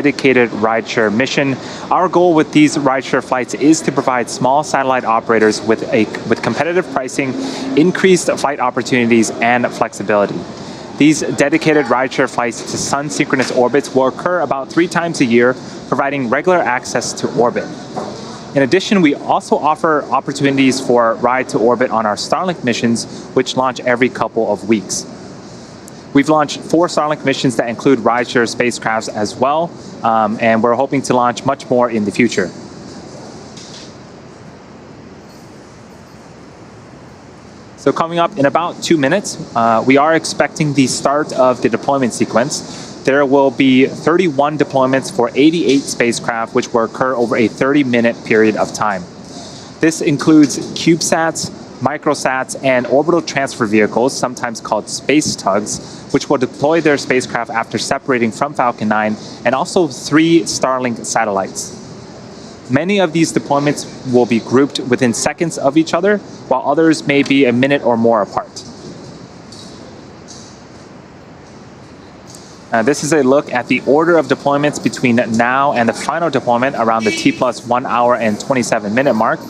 dedicated rideshare mission. Our goal with these rideshare flights is to provide small satellite operators with competitive pricing, increased flight opportunities, and flexibility. These dedicated rideshare flights to sun-synchronous orbits will occur about 3 times a year, providing regular access to orbit. In addition, we also offer opportunities for ride to orbit on our Starlink missions, which launch every couple of weeks. We've launched 4 Starlink missions that include rideshare spacecrafts as well, and we're hoping to launch much more in the future. So coming up in about 2 minutes, we are expecting the start of the deployment sequence. There will be 31 deployments for 88 spacecraft, which will occur over a 30-minute period of time. This includes CubeSats, microsats, and orbital transfer vehicles, sometimes called space tugs, which will deploy their spacecraft after separating from Falcon 9, and also 3 Starlink satellites. Many of these deployments will be grouped within seconds of each other, while others may be a minute or more apart. This is a look at the order of deployments between now and the final deployment around the T+1 hour and 27-minute mark.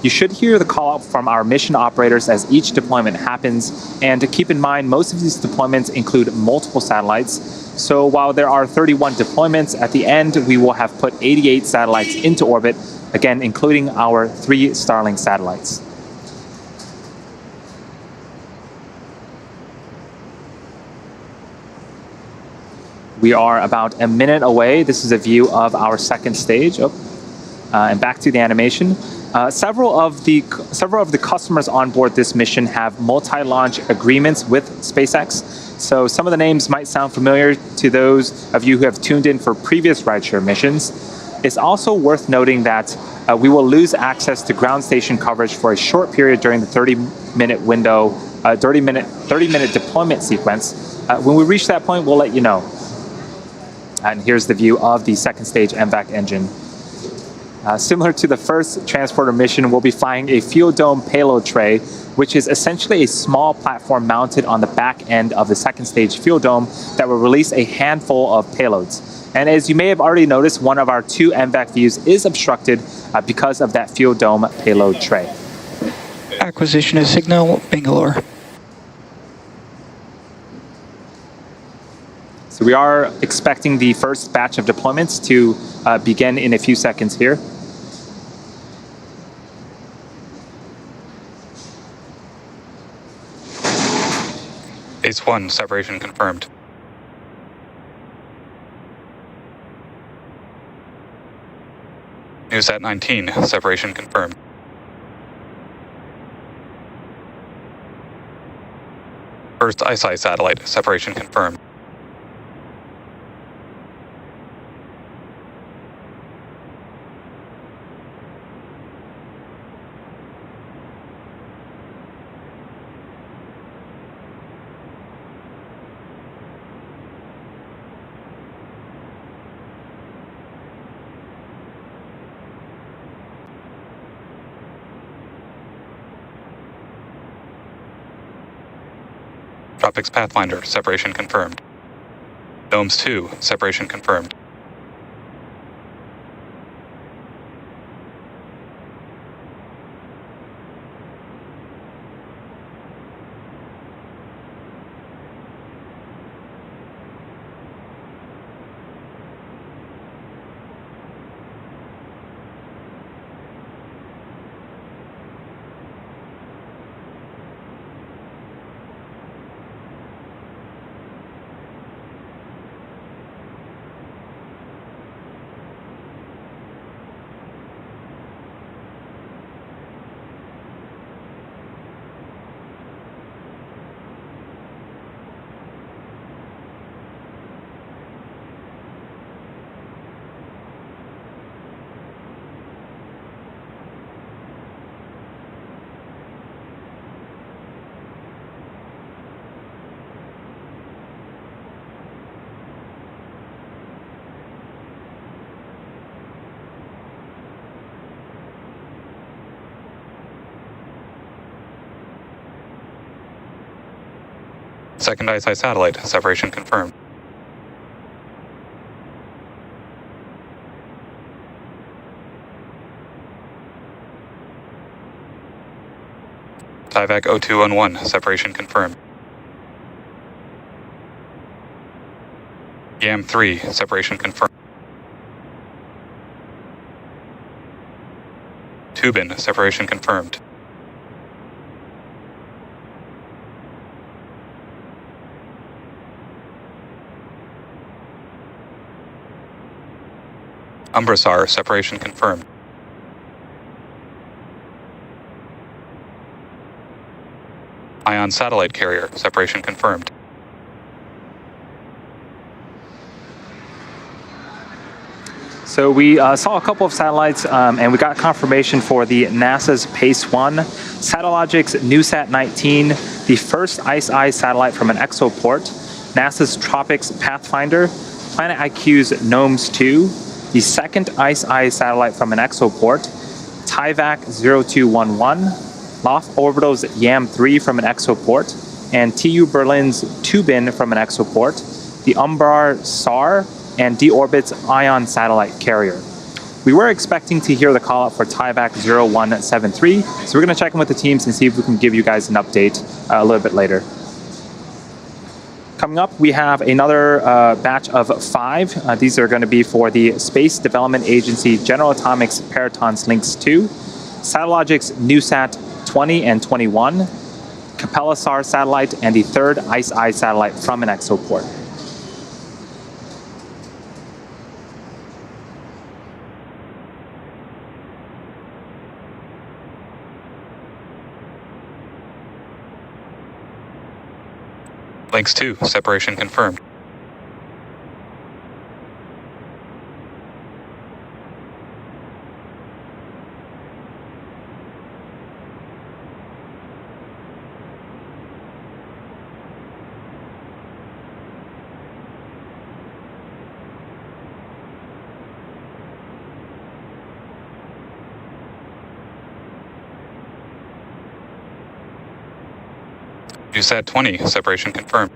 You should hear the call out from our mission operators as each deployment happens, and to keep in mind, most of these deployments include multiple satellites. So while there are 31 deployments, at the end we will have put 88 satellites into orbit, again including our 3 Starlink satellites. We are about a minute away. This is a view of our second stage. And back to the animation. Several of the customers on board this mission have multi-launch agreements with SpaceX. So some of the names might sound familiar to those of you who have tuned in for previous rideshare missions. It's also worth noting that we will lose access to ground station coverage for a short period during the 30-minute window, 30-minute deployment sequence. When we reach that point, we'll let you know. And here's the view of the second stage MVAC engine. Similar to the first transporter mission, we'll be flying a fuel dome payload tray, which is essentially a small platform mounted on the back end of the second stage fuel dome that will release a handful of payloads. And as you may have already noticed, one of our 2 MVAC views is obstructed because of that fuel dome payload tray. Acquisition of signal, Bangalore. So we are expecting the first batch of deployments to begin in a few seconds here. Base 1, separation confirmed. NewSat 19, separation confirmed. First ESA satellite, separation confirmed. Tropics Pathfinder, separation confirmed. Domes 2, separation confirmed. Second ESA satellite, separation confirmed. TIVAC 0211, separation confirmed. YAM 3, separation confirmed. Tubin, separation confirmed. Umbrasar, separation confirmed. Ion satellite carrier, separation confirmed. So we saw a couple of satellites, and we got confirmation for the NASA's PACE-1, Satellogics NewSat 19, the first ICE-I satellite from an exoport, NASA's Tropics Pathfinder, Planet IQ's GNOMES-2, the second ICE-I satellite from an exoport, TIVAC 0211, Loft Orbital's YAM-3 from an exoport, and TU Berlin's Tubin from an exoport, the Umbrar SAR, and D-Orbit's Ion satellite carrier. We were expecting to hear the call out for TIVAC 0173, so we're going to check in with the teams and see if we can give you guys an update a little bit later. Coming up, we have another batch of 5. These are going to be for the Space Development Agency General Atomics Peritons Lynx 2, Satellogics NewSat 20 and 21, Capella SAR satellite, and the third ICE-I satellite from an exoport. Lynx 2, separation confirmed. CubeSat 20, separation confirmed.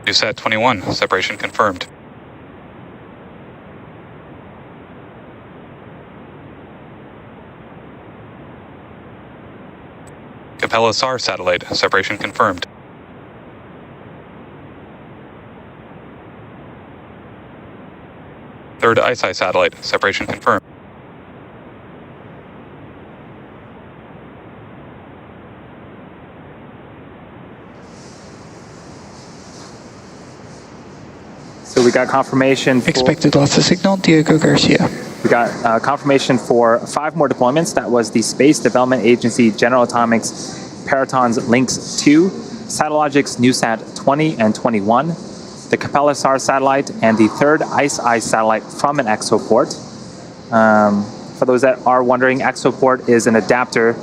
CubeSat 21, separation confirmed. Capella SAR satellite, separation confirmed. Third ICE-I satellite, separation confirmed. So we got confirmation for... Expected loss of signal, Diego Garcia. We got confirmation for 5 more deployments. That was the Space Development Agency General Atomics Peritons Lynx 2, Satellogics NewSat 20 and 21, the Capella SAR satellite, and the third ICE-I satellite from an exoport. For those that are wondering, exoport is an adapter,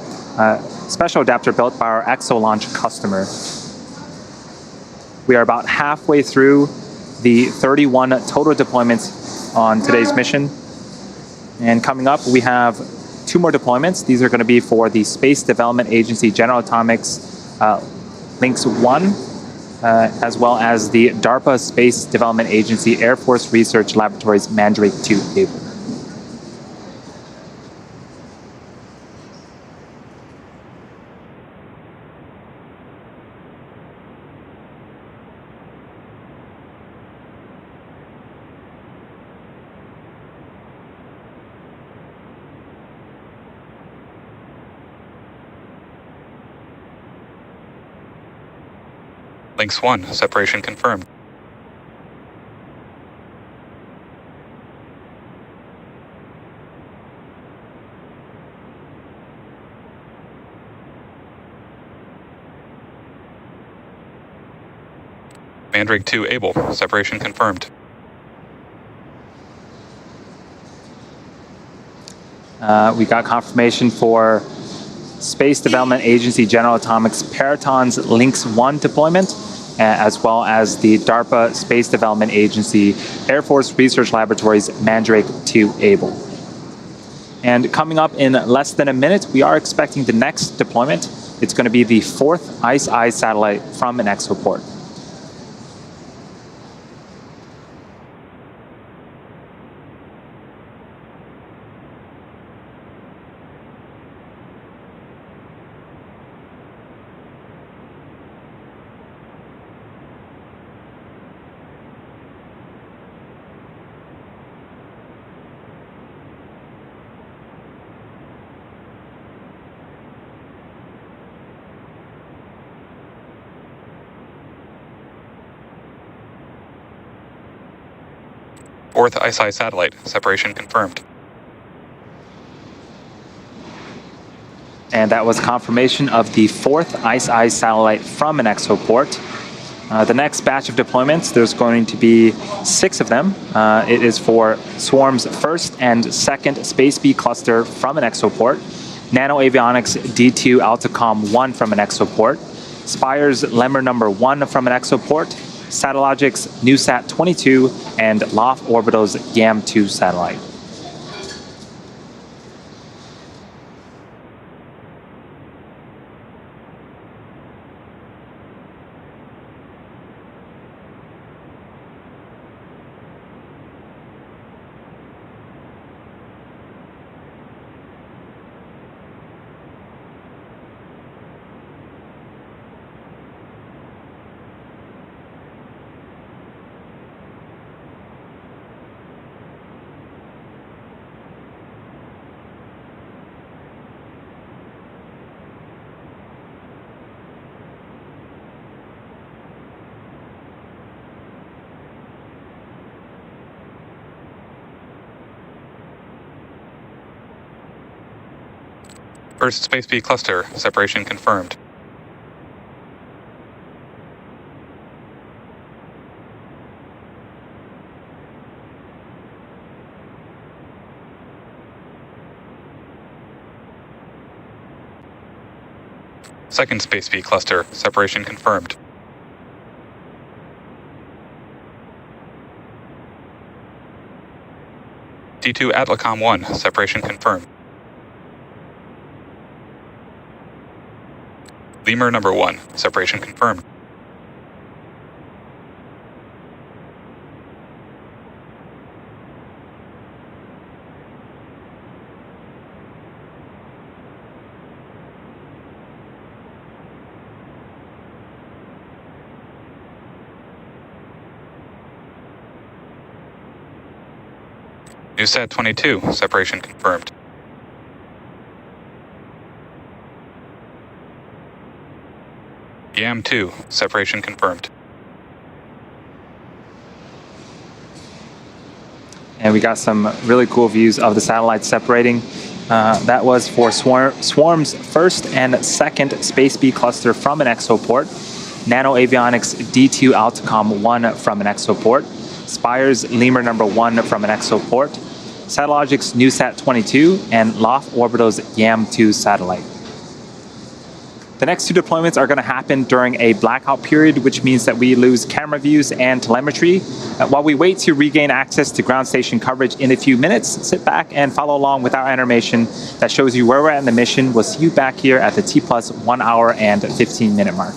special adapter built by our ExoLaunch customer. We are about halfway through the 31 total deployments on today's mission. And coming up, we have 2 more deployments. These are going to be for the Space Development Agency General Atomics Lynx 1, as well as the DARPA Space Development Agency Air Force Research Laboratories Mandrake 2 Able. Lynx 1, separation confirmed. Mandrake 2 able, separation confirmed. We got confirmation for Space Development Agency General Atomics Peritons Lynx 1 deployment, as well as the DARPA Space Development Agency Air Force Research Laboratories Mandrake 2 Able. And coming up in less than a minute, we are expecting the next deployment. It's going to be the 4th ICE-I satellite from an exoport. Fourth ISI satellite. Separation confirmed. And that was confirmation of the fourth ISI satellite from an exoport. The next batch of deployments, there's going to be 6 of them. It is for Swarm's first and second Space B cluster from an exoport, NanoAvionics D2 Altacom 1 from an exoport, Spire's Lemur number 1 from an exoport, Satellogic's NewSat 22, and Loft Orbital's YAM2 satellite. First Space B cluster. Separation confirmed. Second Space B cluster. Separation confirmed. D2 Atacom 1. Separation confirmed. Lemur number 1. Separation confirmed. NewSat 22. Separation confirmed. YAM2. Separation confirmed. And we got some really cool views of the satellites separating. That was for Swarm's first and second Space B cluster from an exoport, NanoAvionics D2 Altacom 1 from an exoport, Spire's Lemur number 1 from an exoport, Satellogic's NewSat 22, and Loft Orbital's YAM2 satellite. The next 2 deployments are going to happen during a blackout period, which means that we lose camera views and telemetry. While we wait to regain access to ground station coverage in a few minutes, sit back and follow along with our animation that shows you where we're at in the mission. We'll see you back here at the T+ 1 hour and 15-minute mark.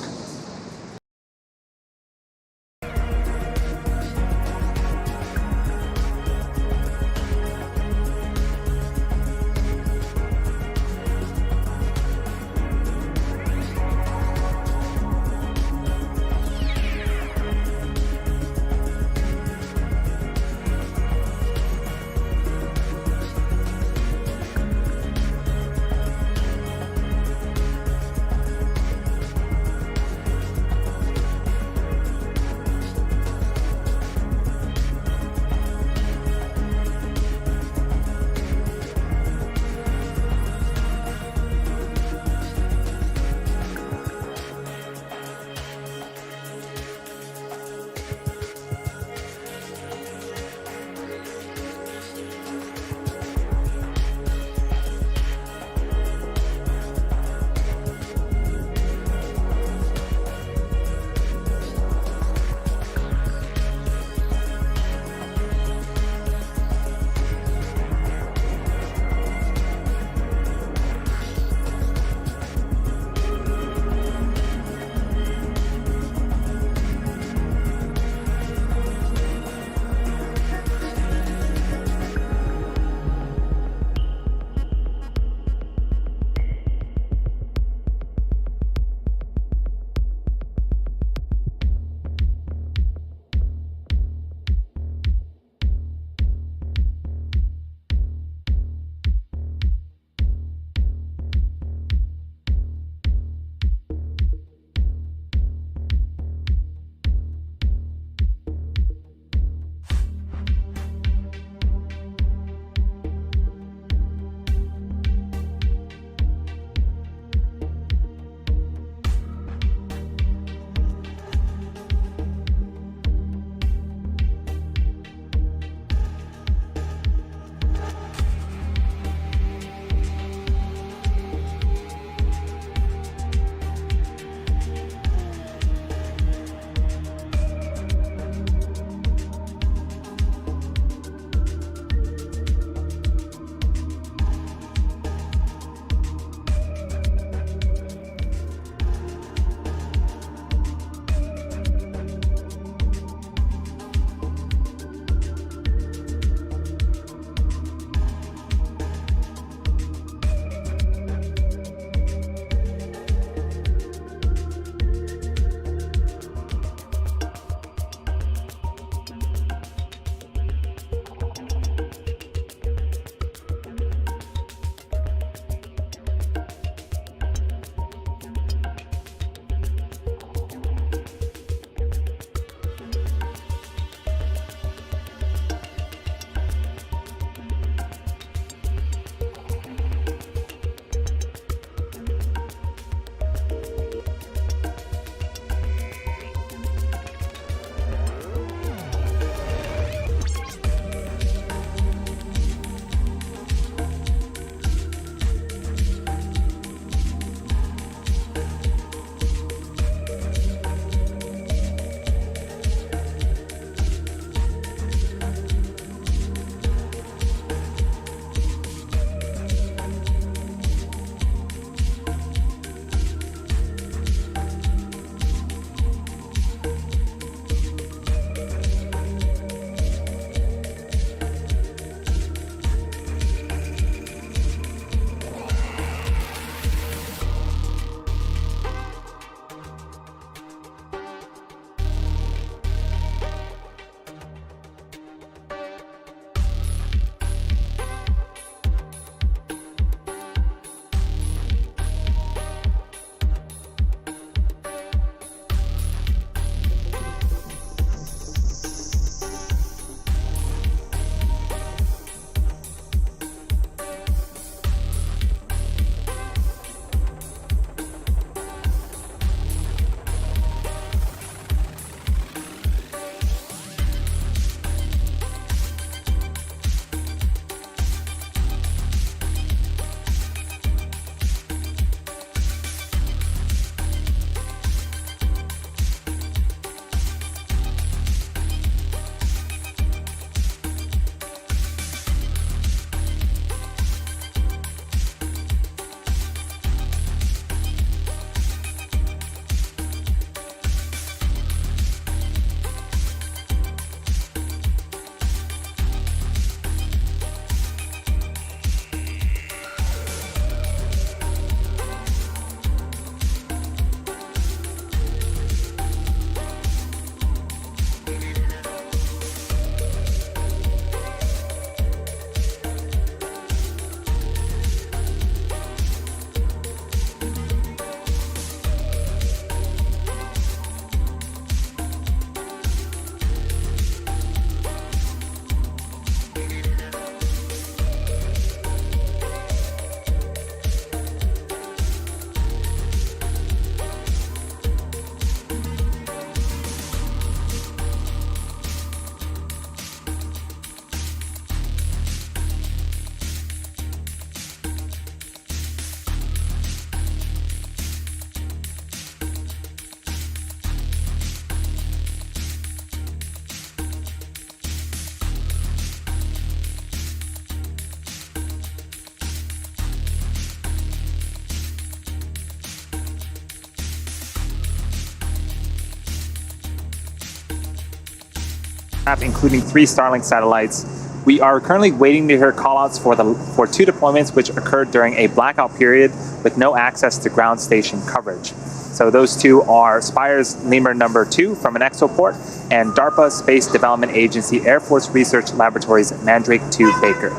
spacecraft, including 3 Starlink satellites. We are currently waiting to hear callouts for 2 deployments which occurred during a blackout period with no access to ground station coverage. So those 2 are Spire's Lemur number 2 from an exoport and DARPA Space Development Agency Air Force Research Laboratories Mandrake 2 Baker.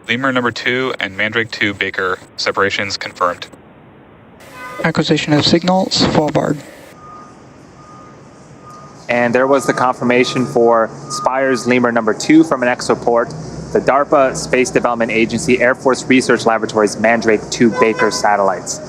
Lemur number 2 and Mandrake 2 Baker, separations confirmed. Acquisition of signals, forward. And there was the confirmation for Spire's Lemur number 2 from an exoport, the DARPA Space Development Agency Air Force Research Laboratories Mandrake 2 Baker satellites.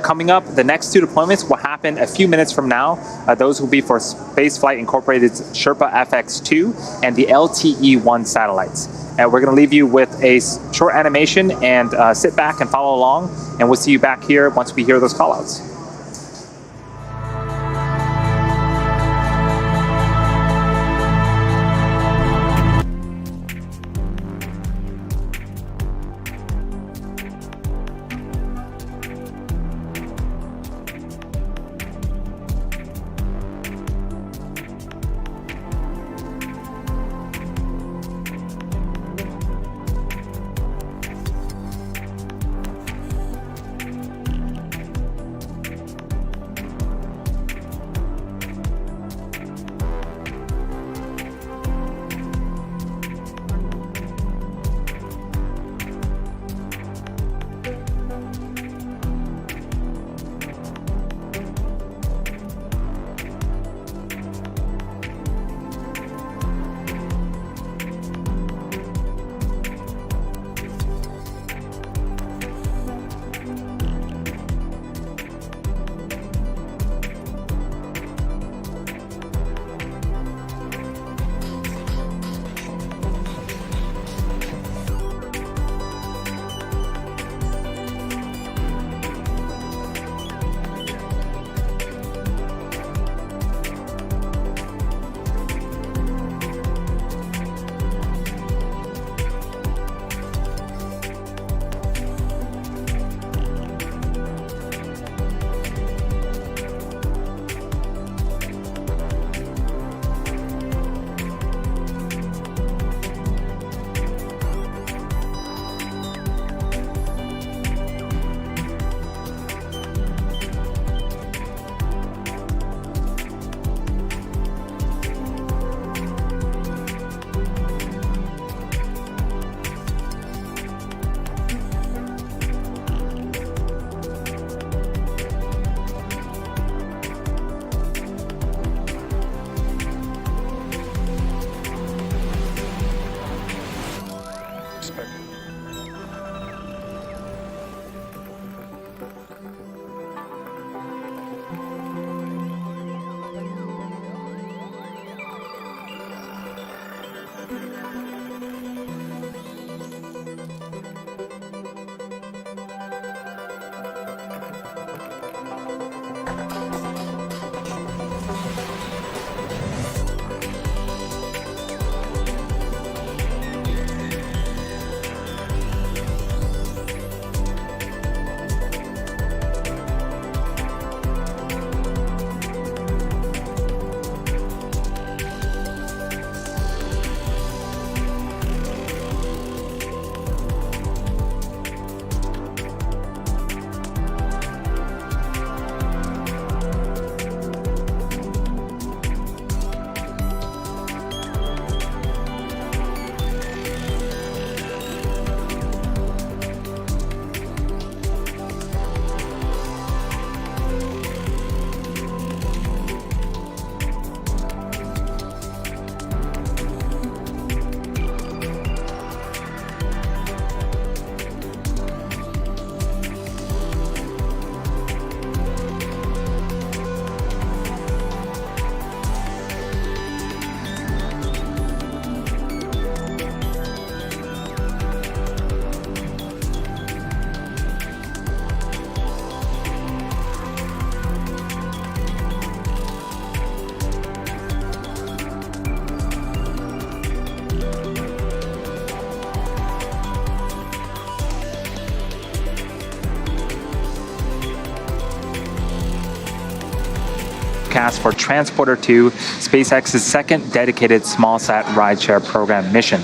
Coming up, the next 2 deployments will happen a few minutes from now. Those will be for Spaceflight Incorporated's Sherpa FX2 and the LTE-1 satellites. And we're going to leave you with a short animation and sit back and follow along, and we'll see you back here once we hear those callouts. broadcast for Transporter 2, SpaceX's second dedicated smallsat rideshare program mission.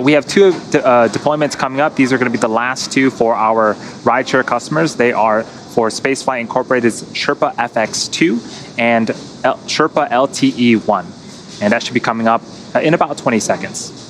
We have two deployments coming up. These are going to be the last two for our rideshare customers. They are for Spaceflight Incorporated's Sherpa FX2 and Sherpa LTE1. And that should be coming up in about 20 seconds.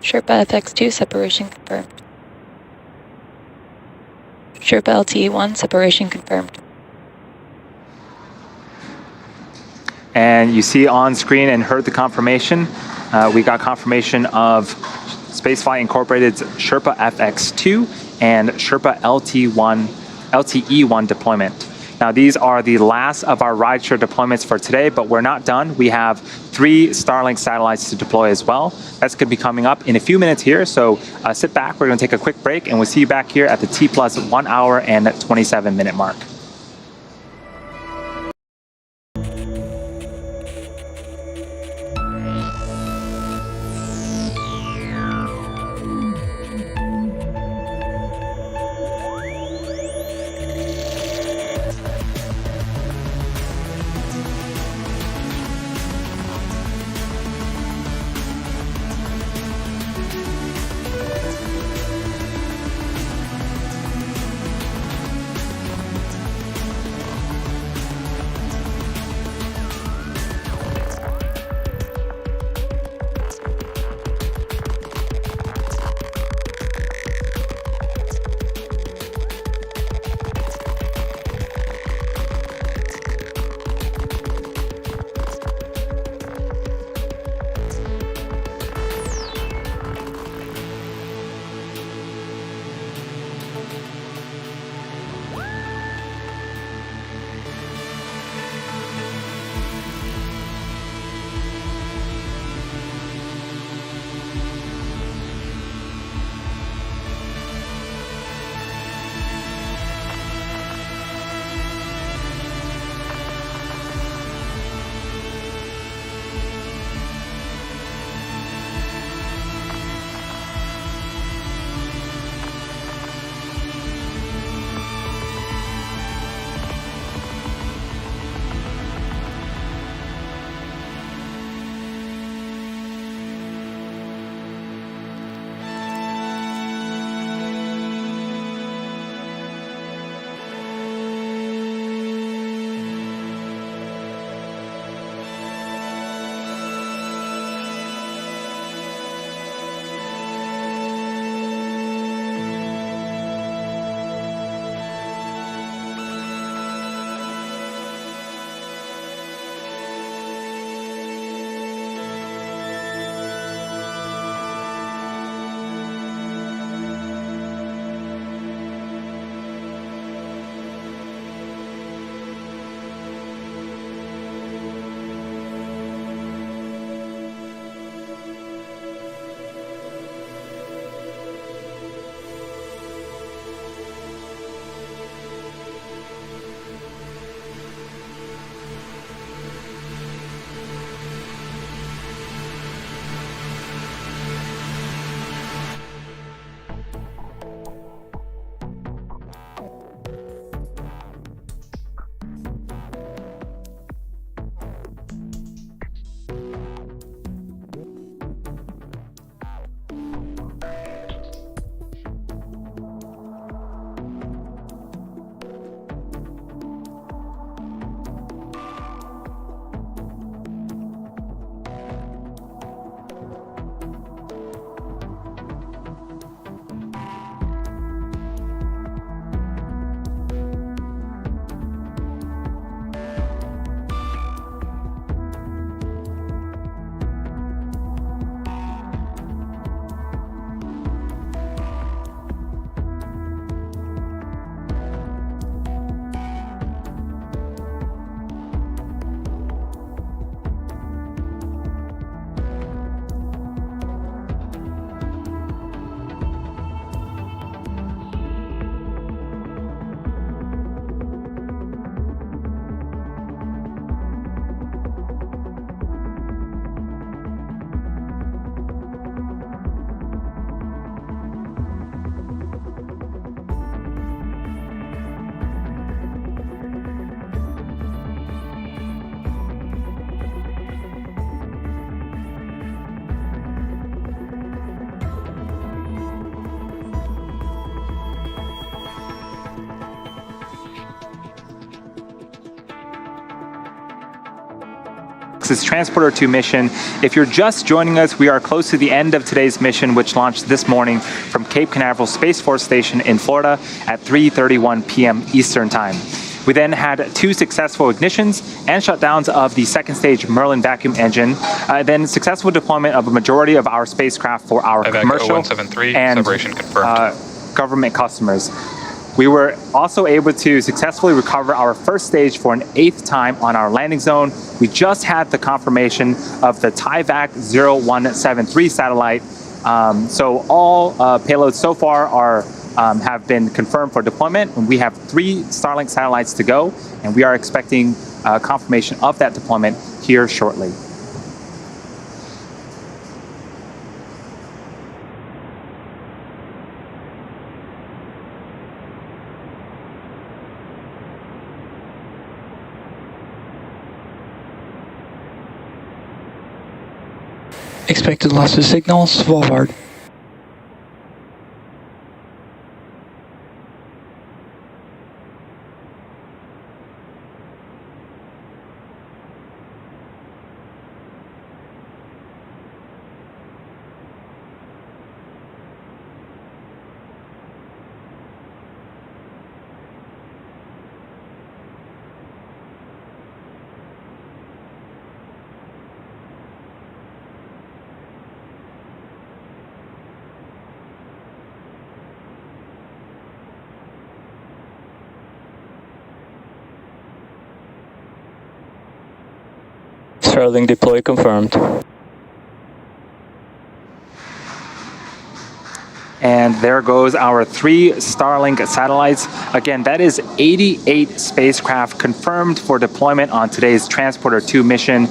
Sherpa FX2 separation confirmed. Sherpa LTE1 separation confirmed. And you see on screen and heard the confirmation. We got confirmation of Spaceflight Incorporated's Sherpa FX2 and Sherpa LTE1 deployment. Now, these are the last of our rideshare deployments for today, but we're not done. We have 3 Starlink satellites to deploy as well. That's going to be coming up in a few minutes here, so sit back. We're going to take a quick break, and we'll see you back here at the T plus 1 hour and 27-minute mark. SpaceX's Transporter 2 mission. If you're just joining us, we are close to the end of today's mission, which launched this morning from Cape Canaveral Space Force Station in Florida at 3:31 p.m. Eastern Time. We then had 2 successful ignitions and shutdowns of the second stage Merlin vacuum engine, then successful deployment of a majority of our spacecraft for our commercial 0173, and separation confirmed. Government customers. We were also able to successfully recover our first stage for an 8th time on our landing zone. We just had the confirmation of the TIVAC 0173 satellite. So all payloads so far have been confirmed for deployment, and we have 3 Starlink satellites to go, and we are expecting confirmation of that deployment here shortly. Expected losses signals forward. Starlink deploy confirmed. And there goes our 3 Starlink satellites. Again, that is 88 spacecraft confirmed for deployment on today's Transporter 2 mission.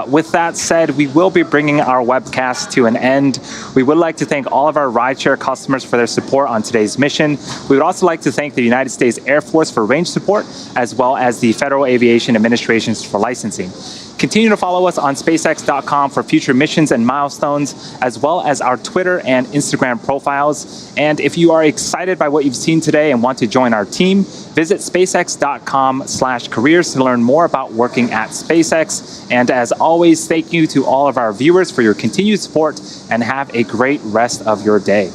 With that said, we will be bringing our webcast to an end. We would like to thank all of our rideshare customers for their support on today's mission. We would also like to thank the United States Air Force for range support, as well as the Federal Aviation Administration for licensing. Continue to follow us on SpaceX.com for future missions and milestones, as well as our Twitter and Instagram profiles. And if you are excited by what you've seen today and want to join our team, visit SpaceX.com/careers to learn more about working at SpaceX. And as always, thank you to all of our viewers for your continued support, and have a great rest of your day.